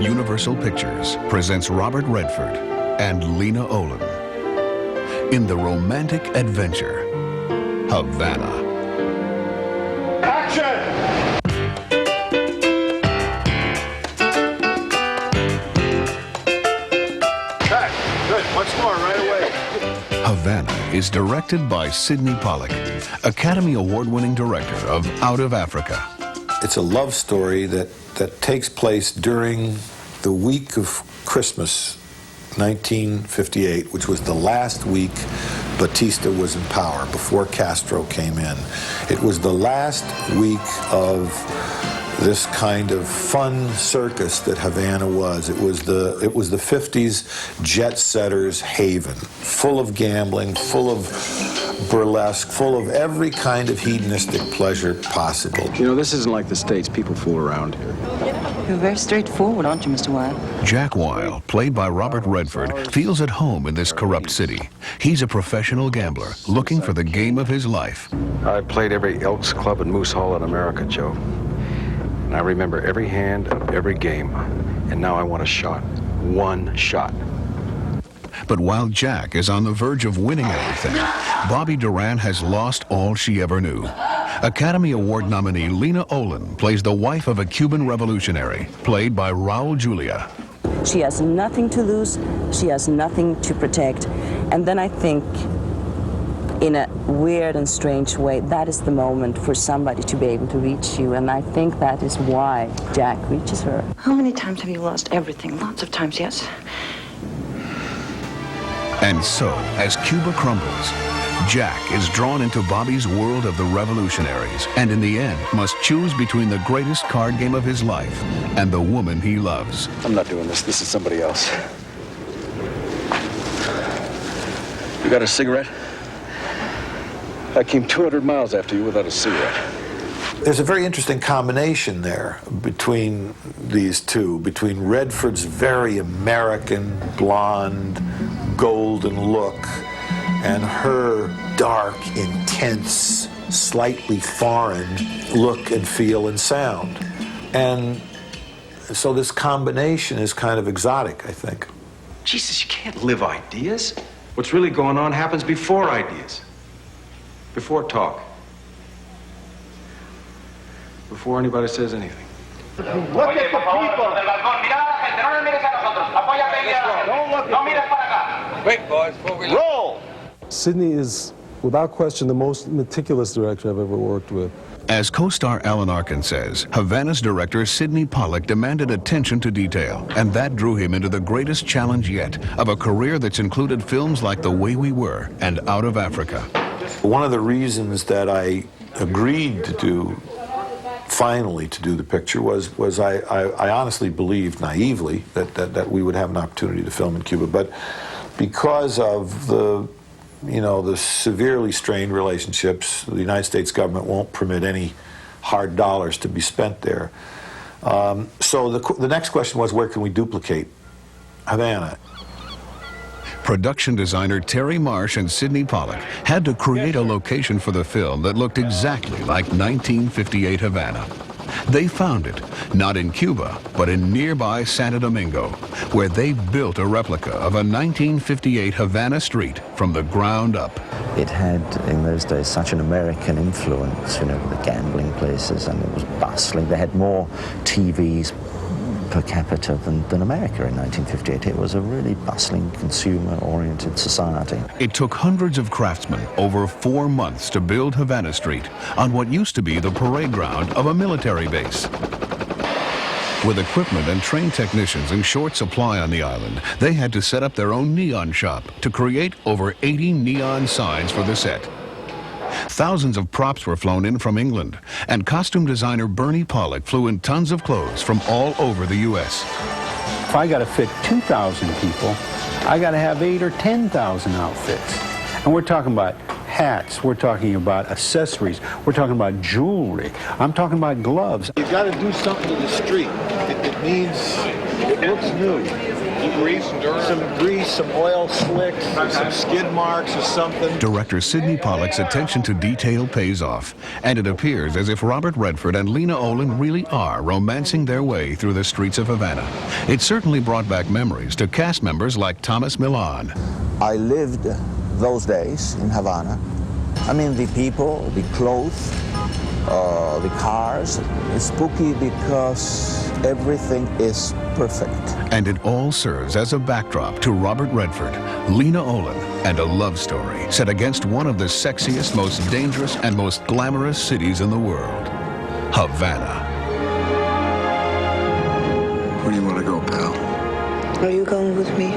Universal Pictures presents Robert Redford and Lena Olin in the romantic adventure, Havana. Action! Cut. Good. Once more, right away. Havana is directed by Sidney Pollack, Academy Award-winning director of Out of Africa. It's a love story that takes place during the week of Christmas, 1958, which was the last week Batista was in power, before Castro came in. It was the last week of this kind of fun circus that Havana was. It was the 50s jet setters' haven, full of gambling, full of burlesque, full of every kind of hedonistic pleasure possible. You know, this isn't like the States. People fool around here. You're very straightforward, aren't you, Mr. Weil? Jack Weil, played by Robert Redford, feels at home in this corrupt city. He's a professional gambler looking for the game of his life. I played every Elks Club and Moose Hall in America, Joe. And I remember every hand of every game. And now I want a shot. One shot. But while Jack is on the verge of winning everything, Bobby Duran has lost all she ever knew. Academy Award nominee Lena Olin plays the wife of a Cuban revolutionary, played by Raul Julia. She has nothing to lose. She has nothing to protect. And then I think, in a weird and strange way, that is the moment for somebody to be able to reach you. And I think that is why Jack reaches her. How many times have you lost everything? Lots of times, yes. And so, as Cuba crumbles, Jack is drawn into Bobby's world of the revolutionaries, and in the end must choose between the greatest card game of his life and the woman he loves. I'm not doing this. This is somebody else. You got a cigarette? I came 200 miles after you without a cigarette. There's a very interesting combination there between these two, between Redford's very American, blonde, golden look and her dark, intense, slightly foreign look and feel and sound. And so this combination is kind of exotic, I think. Jesus, you can't live ideas. What's really going on happens before ideas. Before talk. Before anybody says anything. Look at the people. Wait, boys, before we Roll! Sidney is, without question, the most meticulous director I've ever worked with. As co-star Alan Arkin says, Havana's director Sidney Pollack demanded attention to detail, and that drew him into the greatest challenge yet of a career that's included films like The Way We Were and Out of Africa. One of the reasons that I agreed to do, finally to do the picture, was I honestly believed, naively, that we would have an opportunity to film in Cuba. But because of the severely strained relationships, the United States government won't permit any hard dollars to be spent there. So the next question was, where can we duplicate Havana? Production designer Terry Marsh and Sidney Pollack had to create a location for the film that looked exactly like 1958 Havana. They found it, not in Cuba, but in nearby Santo Domingo, where they built a replica of a 1958 Havana street from the ground up. It had, in those days, such an American influence, you know, the gambling places, and it was bustling. They had more TVs per capita than America in 1958. It was a really bustling, consumer-oriented society. It took hundreds of craftsmen over 4 months to build Havana Street on what used to be the parade ground of a military base. With equipment and trained technicians in short supply on the island, they had to set up their own neon shop to create over 80 neon signs for the set. Thousands of props were flown in from England, and costume designer Bernie Pollack flew in tons of clothes from all over the U.S. If I got to fit 2,000 people, I got to have 8,000 or 10,000 outfits. And we're talking about hats, we're talking about accessories, we're talking about jewelry, I'm talking about gloves. You've got to do something to the street. It means it looks new. Some grease, some oil slicks, some skid marks or something. Director Sidney Pollack's attention to detail pays off, and it appears as if Robert Redford and Lena Olin really are romancing their way through the streets of Havana. It certainly brought back memories to cast members like Thomas Milan. I lived those days in Havana. I mean, the people, the clothes, the cars. It's spooky because everything is perfect. And it all serves as a backdrop to Robert Redford, Lena Olin, and a love story set against one of the sexiest, most dangerous, and most glamorous cities in the world, Havana. Where do you want to go, pal? Are you going with me?